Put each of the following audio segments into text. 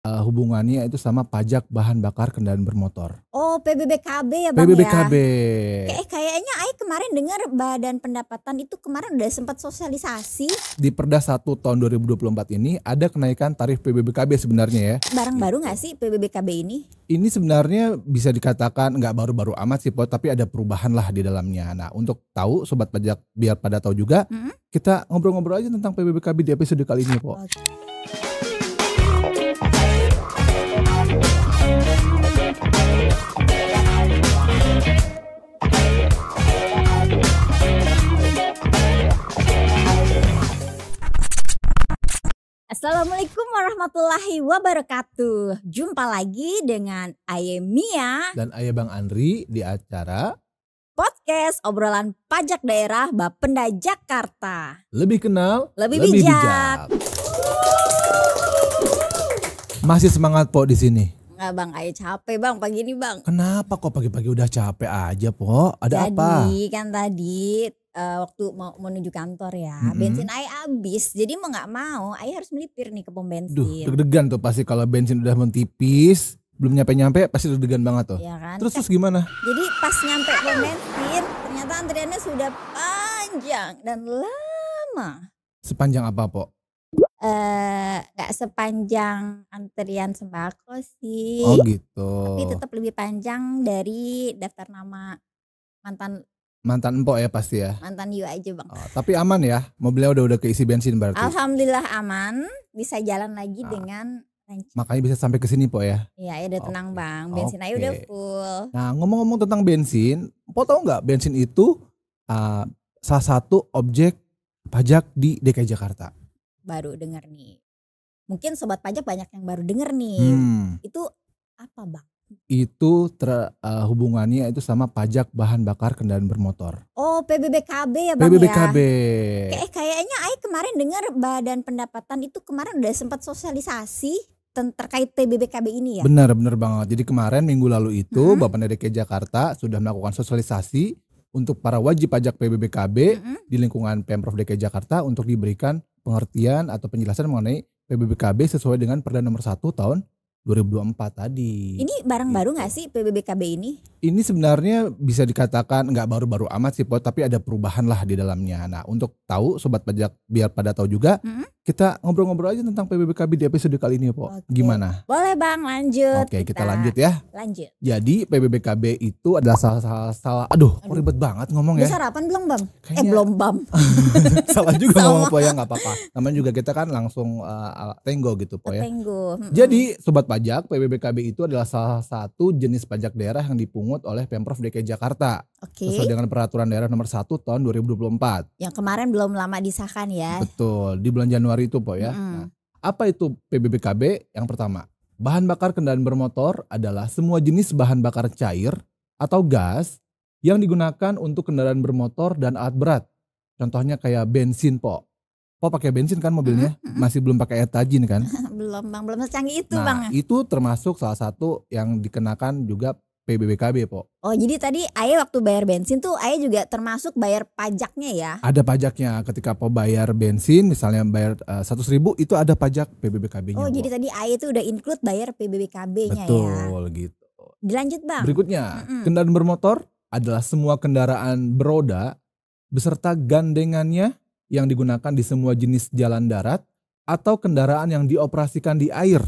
hubungannya itu sama pajak bahan bakar kendaraan bermotor. Oh, PBBKB ya Bang PBBKB. ya? Kayaknya Ai kemarin dengar Badan Pendapatan itu kemarin udah sempat sosialisasi. Di Perda 1 tahun 2024 ini ada kenaikan tarif PBBKB sebenarnya ya. Barang baru gak sih PBBKB ini? Ini sebenarnya bisa dikatakan nggak baru-baru amat sih Po, tapi ada perubahan lah di dalamnya. Nah, untuk tahu Sobat Pajak biar pada tahu juga, kita ngobrol-ngobrol aja tentang PBBKB di episode kali ini Po. Assalamualaikum warahmatullahi wabarakatuh. Jumpa lagi dengan Aye Mia Dan Ayah Bang Andri di acara podcast obrolan pajak daerah Bapenda Jakarta. Lebih Kenal, Lebih Bijak. Masih semangat Po di sini. Nggak Bang, Aye capek Bang pagi ini Bang. Kenapa kok pagi-pagi udah capek aja Po? Ada apa? Jadi kan tadi waktu mau menuju kantor ya, bensin Aye habis. Jadi mau nggak mau Aye harus melipir nih ke pom bensin. Duh, deg-degan tuh pasti kalau bensin udah mentipis, belum nyampe-nyampe pasti deg-degan banget tuh. Ya kan? Terus gimana? Jadi pas nyampe pom bensin, ternyata antriannya sudah panjang dan lama. Sepanjang apa Po? Nggak sepanjang antrian sembako sih. Oh gitu. Tapi tetap lebih panjang dari daftar nama Mantan empok ya pasti ya. mantan you aja Bang. Oh, tapi aman ya, mobilnya udah keisi bensin berarti. Alhamdulillah aman, bisa jalan lagi dengan lancar. Makanya bisa sampai ke sini Po ya. Iya, udah tenang Oke. Bang. Bensin Aye udah full. Nah ngomong-ngomong tentang bensin, Po tahu nggak bensin itu salah satu objek pajak di DKI Jakarta. Baru denger nih. Mungkin sobat pajak banyak yang baru denger nih. Itu apa Bang? Itu hubungannya itu sama pajak bahan bakar kendaraan bermotor. Oh, PBBKB ya Bang PBBKB. ya? Kayaknya Aye kemarin dengar Badan Pendapatan itu kemarin udah sempat sosialisasi terkait PBBKB ini ya? Benar banget. Jadi kemarin minggu lalu itu Bapenda DKI Jakarta sudah melakukan sosialisasi untuk para wajib pajak PBBKB di lingkungan Pemprov DKI Jakarta untuk diberikan pengertian atau penjelasan mengenai PBBKB sesuai dengan Perda nomor 1 tahun 2024 tadi. Ini barang baru gak sih PBBKB ini? Ini sebenarnya bisa dikatakan nggak baru-baru amat sih Po, tapi ada perubahan lah di dalamnya. Nah, untuk tahu Sobat Pajak biar pada tahu juga, kita ngobrol-ngobrol aja tentang PBBKB di episode kali ini Po. Oke. Gimana? Boleh Bang, lanjut. Oke, kita lanjut ya. Lanjut. Jadi PBBKB itu adalah salah aduh, kok ribet banget ngomong Udah ya. sarapan belum Bang? Kayaknya- Belum Bang. Salah juga Sama. ngomong Po ya, nggak apa-apa. Namanya juga kita kan langsung tenggo gitu Po ya. Tenggo. Jadi Sobat Pajak, PBBKB itu adalah salah satu jenis pajak daerah yang dipungut oleh Pemprov DKI Jakarta Oke. sesuai dengan Peraturan Daerah nomor 1 tahun 2024. Yang kemarin belum lama disahkan ya. Betul, di bulan Januari itu Po ya. Nah, apa itu PBBKB? Yang pertama, bahan bakar kendaraan bermotor adalah semua jenis bahan bakar cair atau gas yang digunakan untuk kendaraan bermotor dan alat berat. Contohnya kayak bensin Po. Po pakai bensin kan mobilnya? Masih belum pakai air tajin kan? Belum Bang, belum secanggih itu Nah, Bang. itu termasuk salah satu yang dikenakan juga PBBKB Po. Oh, jadi tadi Aye waktu bayar bensin tuh Aye juga termasuk bayar pajaknya ya? Ada pajaknya ketika Po bayar bensin, misalnya bayar 100.000 itu ada pajak PBBKB-nya. Oh, Po. jadi tadi Aye tuh udah include bayar PBBKB-nya ya. Betul gitu. Dilanjut Bang. Berikutnya, kendaraan bermotor adalah semua kendaraan beroda beserta gandengannya yang digunakan di semua jenis jalan darat atau kendaraan yang dioperasikan di air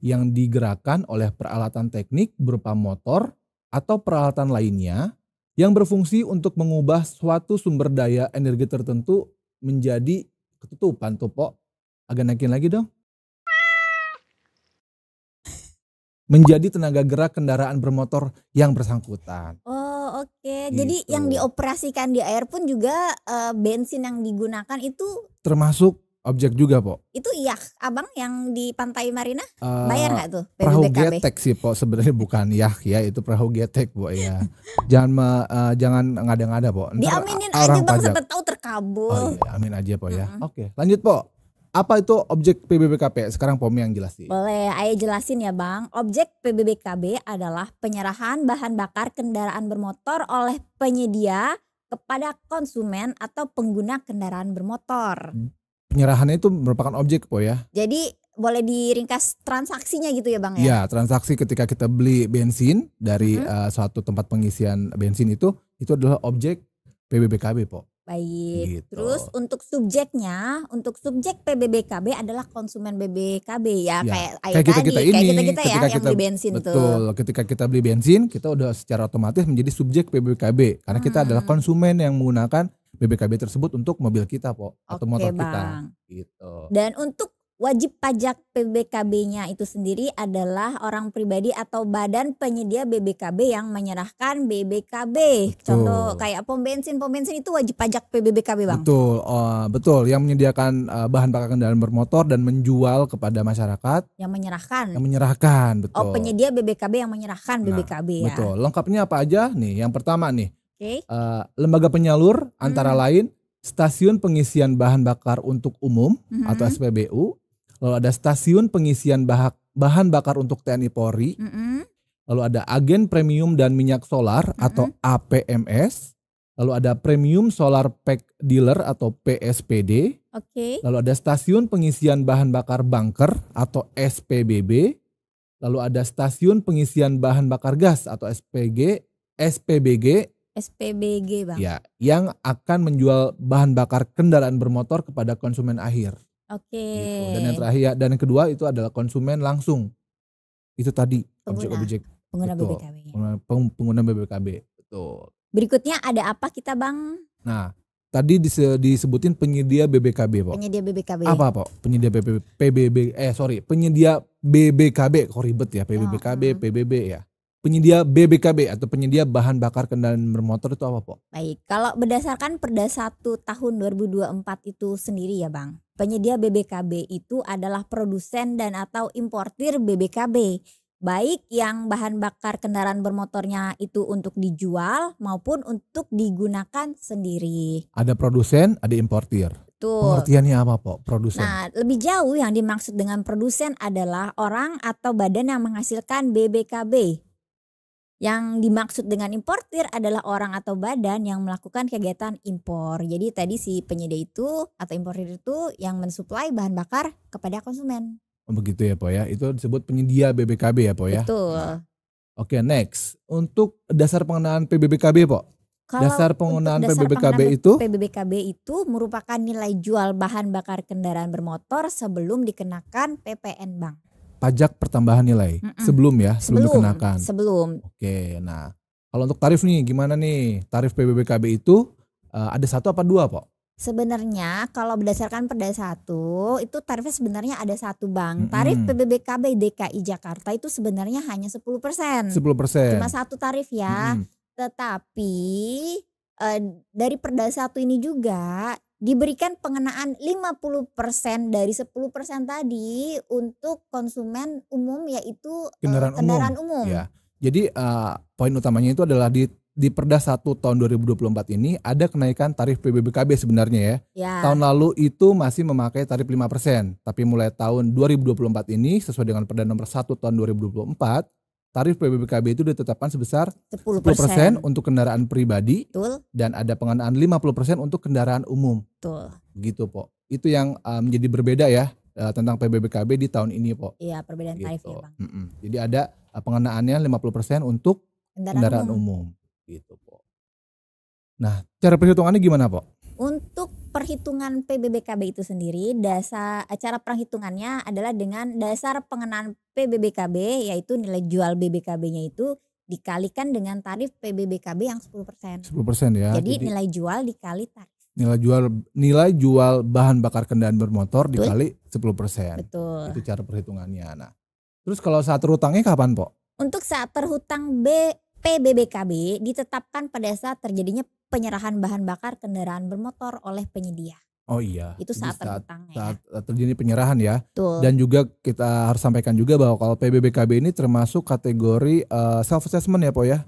yang digerakkan oleh peralatan teknik berupa motor atau peralatan lainnya yang berfungsi untuk mengubah suatu sumber daya energi tertentu menjadi ketutupan tuh Po. Agak naikin lagi dong. Menjadi tenaga gerak kendaraan bermotor yang bersangkutan. Oh, oke. Gitu. Jadi yang dioperasikan di air pun juga bensin yang digunakan itu Termasuk objek juga Po. itu Abang yang di Pantai Marina bayar nggak tuh Perahu PBBKB? getek sih Po, sebenarnya bukan ya itu perahu getek Po ya. Jangan ngada-ngada Po. Ntar Diaminin aja orang Bang, pajak. siapa tahu terkabul. Oh iya, amin aja Po ya. Oke, lanjut Po. Apa itu objek PBBKB? Sekarang Pomi yang jelasin. Boleh, Ayo jelasin ya Bang. Objek PBBKB adalah penyerahan bahan bakar kendaraan bermotor oleh penyedia kepada konsumen atau pengguna kendaraan bermotor. Penyerahannya itu merupakan objek Po ya. Jadi boleh diringkas transaksinya gitu ya Bang ya? Ya, transaksi ketika kita beli bensin dari Mhm. suatu tempat pengisian bensin itu adalah objek PBBKB, Po. Baik, Gitu. terus untuk subjeknya, untuk subjek PBBKB adalah konsumen BBKB ya, Ya, kayak kita-kita tadi, kayak ini kita-kita ya ketika yang kita beli bensin tuh. betul, ketika kita beli bensin, kita udah secara otomatis menjadi subjek PBBKB karena kita adalah konsumen yang menggunakan BBKB tersebut untuk mobil kita, Po, atau Oke motor kita. Bang. Gitu. Dan untuk wajib pajak PBBKB-nya itu sendiri adalah orang pribadi atau badan penyedia BBKB yang menyerahkan BBKB. Contoh kayak pom bensin itu wajib pajak PBBKB Bang. Betul, betul yang menyediakan bahan bakar kendaraan bermotor dan menjual kepada masyarakat Yang menyerahkan. betul. Oh, penyedia BBKB yang menyerahkan BBKB ya. Betul, lengkapnya apa aja nih? Yang pertama nih, Oke. lembaga penyalur antara lain stasiun pengisian bahan bakar untuk umum atau SPBU, lalu ada stasiun pengisian bahan bakar untuk TNI Polri, lalu ada agen premium dan minyak solar atau APMS, lalu ada premium solar pack dealer atau PSPD, Oke. lalu ada stasiun pengisian bahan bakar bunker atau SPBB, lalu ada stasiun pengisian bahan bakar gas atau SPBG SPBG Bang. ya, yang akan menjual bahan bakar kendaraan bermotor kepada konsumen akhir. Oke. Gitu. Dan yang terakhir dan yang kedua itu adalah konsumen langsung. Itu tadi objek-objek Pengguna betul, BBKB. pengguna BBKB. Betul. Berikutnya ada apa kita Bang? Nah, tadi disebutin penyedia BBKB, Po. Penyedia BBKB. Apa, Po? Penyedia penyedia BBKB. Kok ribet ya, PBBKB, PBB ya. Penyedia BBKB atau penyedia bahan bakar kendaraan bermotor itu apa, Po? Baik, kalau berdasarkan Perda 1 tahun 2024 itu sendiri ya Bang. Penyedia BBKB itu adalah produsen dan atau importir BBKB. Baik yang bahan bakar kendaraan bermotornya itu untuk dijual maupun untuk digunakan sendiri. Ada produsen, ada importir. Betul. Pengertiannya apa, Po? Produsen. Nah, lebih jauh yang dimaksud dengan produsen adalah orang atau badan yang menghasilkan BBKB. Yang dimaksud dengan importir adalah orang atau badan yang melakukan kegiatan impor. Jadi tadi si penyedia itu atau importir itu yang mensuplai bahan bakar kepada konsumen. Begitu ya, Po ya. Itu disebut penyedia BBKB ya, Po ya. Betul. Nah, oke, next. Untuk dasar pengenaan PBBKB, Po. Dasar penggunaan PBBKB itu merupakan nilai jual bahan bakar kendaraan bermotor sebelum dikenakan PPN Bang. Pajak pertambahan nilai sebelum dikenakan. Sebelum. Oke, nah kalau untuk tarif nih gimana nih? Tarif PBBKB itu ada 1 apa 2, Po? Sebenarnya kalau berdasarkan Perda 1 itu tarifnya sebenarnya ada 1 Bang. Tarif PBBKB DKI Jakarta itu sebenarnya hanya 10%. 10%. Cuma 1 tarif ya. Tetapi dari Perda 1 ini juga diberikan pengenaan 50% dari 10% tadi untuk konsumen umum yaitu kendaraan umum. Ya. Jadi poin utamanya itu adalah di Perda 1 tahun 2024 ini ada kenaikan tarif PBBKB sebenarnya ya. Tahun lalu itu masih memakai tarif 5%, tapi mulai tahun 2024 ini sesuai dengan Perda nomor 1 tahun 2024, tarif PBBKB itu ditetapkan sebesar 10% untuk kendaraan pribadi. Betul. Dan ada pengenaan 50% untuk kendaraan umum. Betul. Gitu, Po. Itu yang menjadi berbeda ya tentang PBBKB di tahun ini, Po. Iya, perbedaan gitu. tarifnya Bang. Jadi ada pengenaannya 50% untuk kendaraan umum. Gitu, Po. Nah, cara perhitungannya gimana, Po? Untuk perhitungan PBBKB itu sendiri, cara perhitungannya adalah dengan dasar pengenaan PBBKB yaitu nilai jual BBKB-nya itu dikalikan dengan tarif PBBKB yang 10%. 10% ya. Jadi nilai jual dikali tarif. Nilai jual bahan bakar kendaraan bermotor dikali 10%. Betul. Itu cara perhitungannya. Nah, terus kalau saat terhutangnya kapan, Po? Untuk saat terhutang PBBKB ditetapkan pada saat terjadinya penyerahan bahan bakar kendaraan bermotor oleh penyedia. Oh iya. Itu saat terhutangnya. Saat terjadi penyerahan ya. Betul. Dan juga kita harus sampaikan juga bahwa kalau PBBKB ini termasuk kategori self assessment ya, Po ya.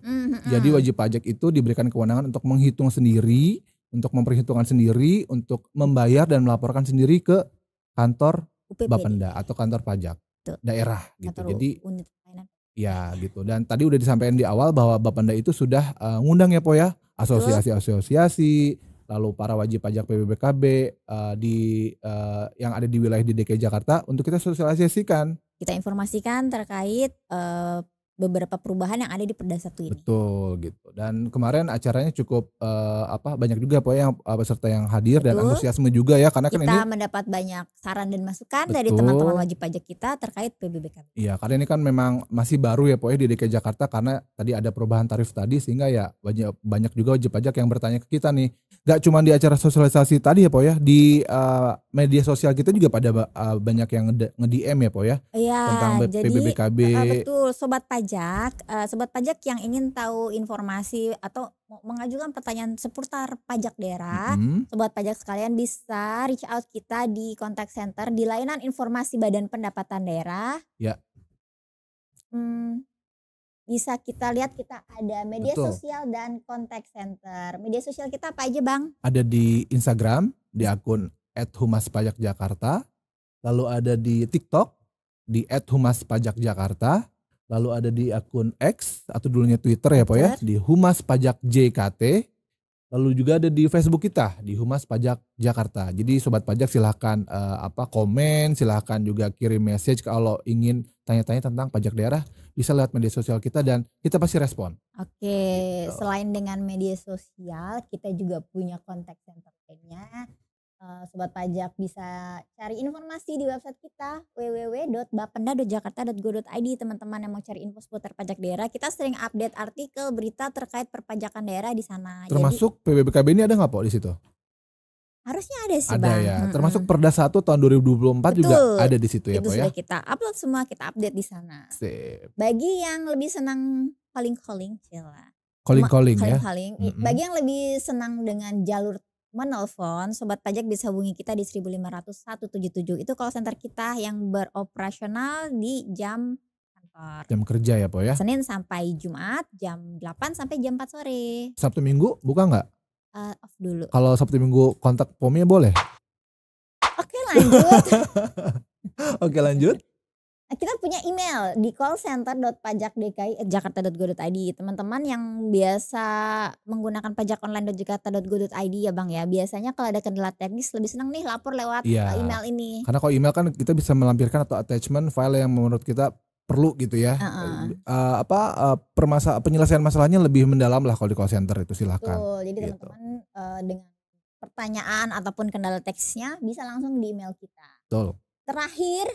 Jadi wajib pajak itu diberikan kewenangan untuk menghitung sendiri, untuk memperhitungkan sendiri, untuk membayar dan melaporkan sendiri ke kantor Bapenda atau kantor pajak daerah gitu. Jadi unit pelayanan. Ya gitu. Dan tadi udah disampaikan di awal bahwa Bapenda itu sudah ngundang ya, Po ya, asosiasi-asosiasi, lalu para wajib pajak PBBKB yang ada di wilayah di DKI Jakarta untuk kita sosialisasikan. Kita informasikan terkait beberapa perubahan yang ada di Perda 1 ini. Betul gitu. Dan kemarin acaranya cukup banyak juga yang peserta yang hadir. Betul. Dan antusiasme juga ya karena kita kan ini mendapat banyak saran dan masukan. Betul. Dari teman-teman wajib pajak kita terkait PBBKB. Iya, karena ini kan memang masih baru ya di DKI Jakarta karena tadi ada perubahan tarif tadi sehingga ya banyak juga wajib pajak yang bertanya ke kita nih. Gak cuma di acara sosialisasi tadi ya di media sosial kita juga pada banyak yang nge-DM ya Iya, tentang PBBKB. Betul, sobat pajak yang ingin tahu informasi atau mengajukan pertanyaan seputar pajak daerah, sobat pajak sekalian bisa reach out kita di contact center di layanan informasi Badan Pendapatan Daerah. Ya. Bisa kita lihat kita ada media sosial dan contact center. Media sosial kita apa aja Bang? Ada di Instagram di akun @humaspajakjakarta, lalu ada di TikTok di @humaspajakjakarta, lalu ada di akun X atau dulunya Twitter ya di Humas Pajak JKT, lalu juga ada di Facebook kita di Humas Pajak Jakarta. Jadi sobat pajak silahkan komen, silahkan juga kirim message kalau ingin tanya-tanya tentang pajak daerah, bisa lihat media sosial kita dan kita pasti respon. Oke, gitu. Selain dengan media sosial, kita juga punya contact center lainnya. Sobat pajak bisa cari informasi di website kita www.bapenda.jakarta.go.id. Teman-teman yang mau cari info seputar pajak daerah, kita sering update artikel berita terkait perpajakan daerah di sana. Termasuk PBBKB ini ada nggak di situ? Harusnya ada sih Bang. Ada ya, termasuk Perda 1 tahun 2024 juga ada di situ ya Itu Pak sudah kita upload semua, kita update di sana. Sip. Bagi yang lebih senang calling-calling ya. Bagi yang lebih senang dengan jalur menelpon, sobat pajak bisa hubungi kita di 1500 177. Itu call center kita yang beroperasional di jam kantor. Jam kerja ya Pak ya. Senin sampai Jumat jam 8 sampai jam 4 sore. Sabtu Minggu buka nggak? Off dulu. Kalau Sabtu Minggu kontak POMnya boleh? Oke lanjut. Oke lanjut. Kita punya email di callcenter.pajakdki@jakarta.go.id. Teman-teman yang biasa menggunakan pajak online.jakarta.go.id ya Bang ya. Biasanya kalau ada kendala teknis lebih senang nih lapor lewat email ini. Karena kalau email kan kita bisa melampirkan atau attachment file yang menurut kita perlu gitu ya. Penyelesaian masalahnya lebih mendalam lah kalau di call center itu silakan. Betul. Jadi teman-teman dengan pertanyaan ataupun kendala teksnya bisa langsung di email kita. Betul. Terakhir,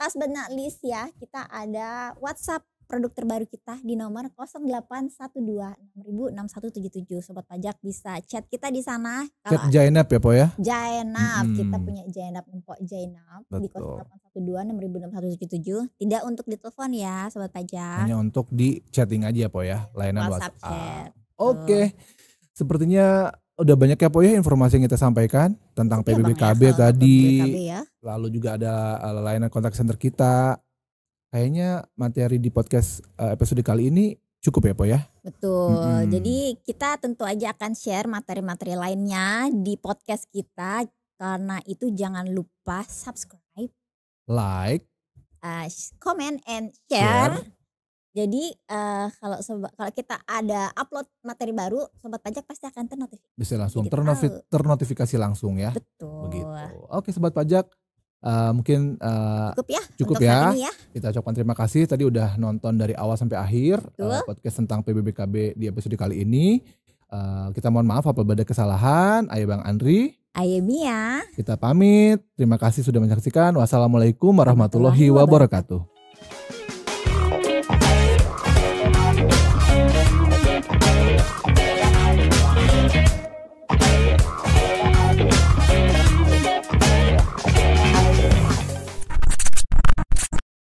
last but not least ya, kita ada WhatsApp produk terbaru kita di nomor 0812606177. Sobat pajak bisa chat kita di sana. Chat Jainab ya Po ya? Jainab, kita punya Jainab Empok Jainab di 0812606177. Tidak untuk ditelepon ya Sobat pajak. Hanya untuk di chatting aja Po ya, layanan WhatsApp. Oke. Sepertinya udah banyak ya Po ya informasi yang kita sampaikan tentang PBBKB tadi. Lalu juga ada layanan kontak center kita. Kayaknya materi di podcast episode kali ini cukup ya Po ya? Betul. Jadi kita tentu aja akan share materi-materi lainnya di podcast kita. Karena itu jangan lupa subscribe, like, comment and share. Jadi kalau kita ada upload materi baru, sobat pajak pasti akan ternotifikasi. Bisa langsung ternotifikasi langsung ya. Betul. Begitu. Oke sobat pajak, mungkin cukup ya. Kita ucapkan terima kasih tadi udah nonton dari awal sampai akhir podcast tentang PBBKB di episode kali ini. Kita mohon maaf apabila ada kesalahan. Ayo Bang Andri. Ayo Mia. Kita pamit. Terima kasih sudah menyaksikan. Wassalamualaikum warahmatullahi wabarakatuh.